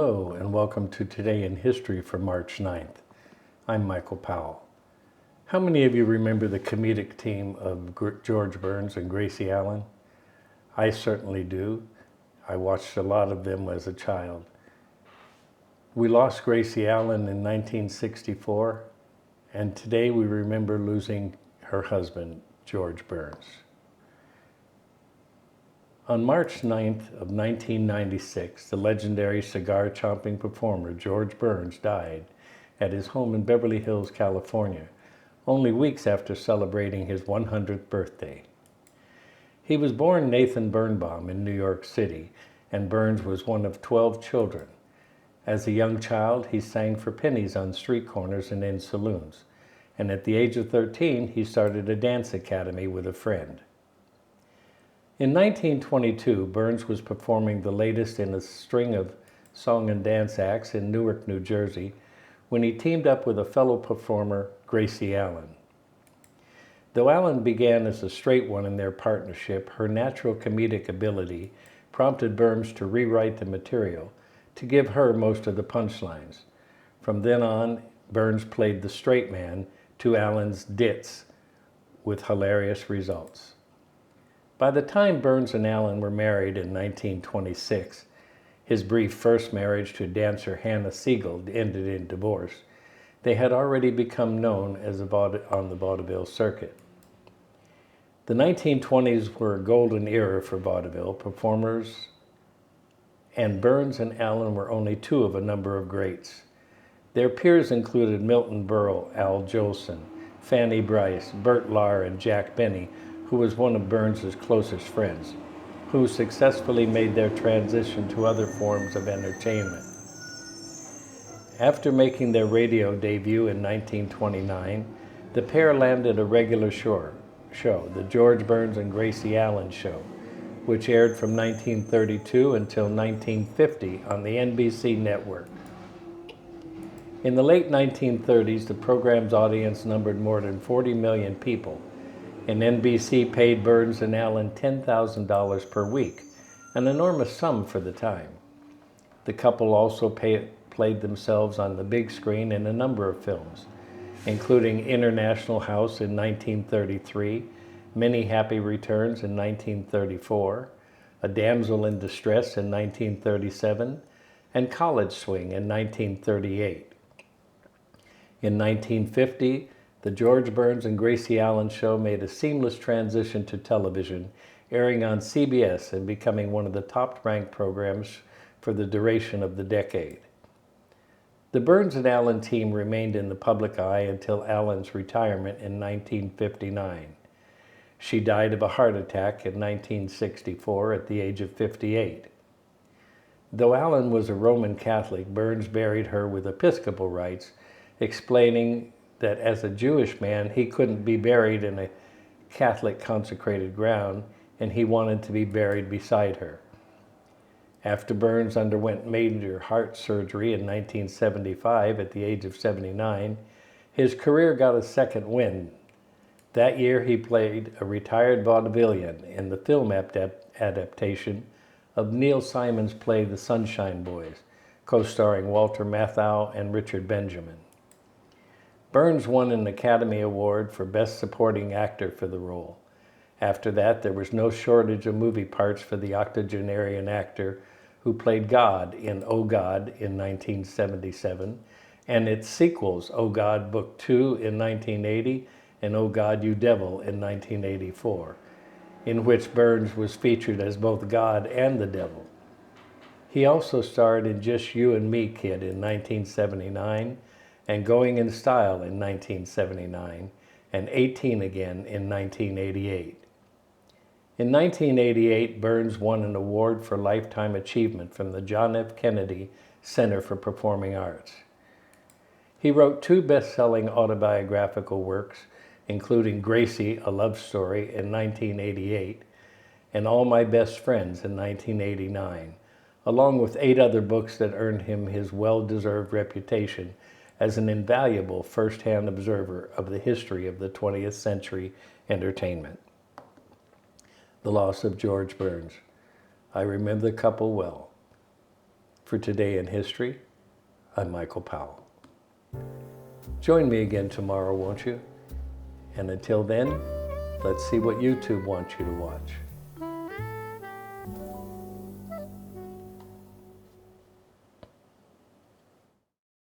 Hello, and welcome to Today in History for March 9th. I'm Michael Powell. How many of you remember the comedic team of George Burns and Gracie Allen? I certainly do. I watched a lot of them as a child. We lost Gracie Allen in 1964, and today we remember losing her husband, George Burns. On March 9th of 1996, the legendary cigar-chomping performer George Burns died at his home in Beverly Hills, California, only weeks after celebrating his 100th birthday. He was born Nathan Birnbaum in New York City, and Burns was one of 12 children. As a young child, he sang for pennies on street corners and in saloons, and at the age of 13, he started a dance academy with a friend. In 1922, Burns was performing the latest in a string of song and dance acts in Newark, New Jersey, when he teamed up with a fellow performer, Gracie Allen. Though Allen began as a straight one in their partnership, her natural comedic ability prompted Burns to rewrite the material to give her most of the punchlines. From then on, Burns played the straight man to Allen's ditz with hilarious results. By the time Burns and Allen were married in 1926, his brief first marriage to dancer Hannah Siegel ended in divorce. They had already become known as on the vaudeville circuit. The 1920s were a golden era for vaudeville performers, and Burns and Allen were only two of a number of greats. Their peers included Milton Berle, Al Jolson, Fanny Brice, Bert Lahr, and Jack Benny, who was one of Burns's closest friends, who successfully made their transition to other forms of entertainment. After making their radio debut in 1929, the pair landed a regular show, the George Burns and Gracie Allen Show, which aired from 1932 until 1950 on the NBC network. In the late 1930s, the program's audience numbered more than 40 million people, and NBC paid Burns and Allen $10,000 per week, an enormous sum for the time. The couple also played themselves on the big screen in a number of films, including International House in 1933, Many Happy Returns in 1934, A Damsel in Distress in 1937, and College Swing in 1938. In 1950, the George Burns and Gracie Allen Show made a seamless transition to television, airing on CBS and becoming one of the top-ranked programs for the duration of the decade. The Burns and Allen team remained in the public eye until Allen's retirement in 1959. She died of a heart attack in 1964 at the age of 58. Though Allen was a Roman Catholic, Burns buried her with Episcopal rites, explaining that as a Jewish man, he couldn't be buried in a Catholic consecrated ground, and he wanted to be buried beside her. After Burns underwent major heart surgery in 1975 at the age of 79, his career got a second wind. That year, he played a retired vaudevillian in the film adaptation of Neil Simon's play The Sunshine Boys, co-starring Walter Matthau and Richard Benjamin. Burns won an Academy Award for Best Supporting Actor for the role. After that, there was no shortage of movie parts for the octogenarian actor who played God in Oh God in 1977, and its sequels, Oh God Book 2 in 1980 and Oh God You Devil in 1984, in which Burns was featured as both God and the devil. He also starred in Just You and Me, Kid in 1979, and Going in Style in 1979, and 18 Again in 1988. In 1988, Burns won an award for Lifetime Achievement from the John F. Kennedy Center for Performing Arts. He wrote two best-selling autobiographical works, including Gracie, A Love Story in 1988, and All My Best Friends in 1989, along with 8 other books that earned him his well-deserved reputation as an invaluable first-hand observer of the history of the 20th century entertainment. The loss of George Burns. I remember the couple well. For Today in History, I'm Michael Powell. Join me again tomorrow, won't you? And until then, let's see what YouTube wants you to watch.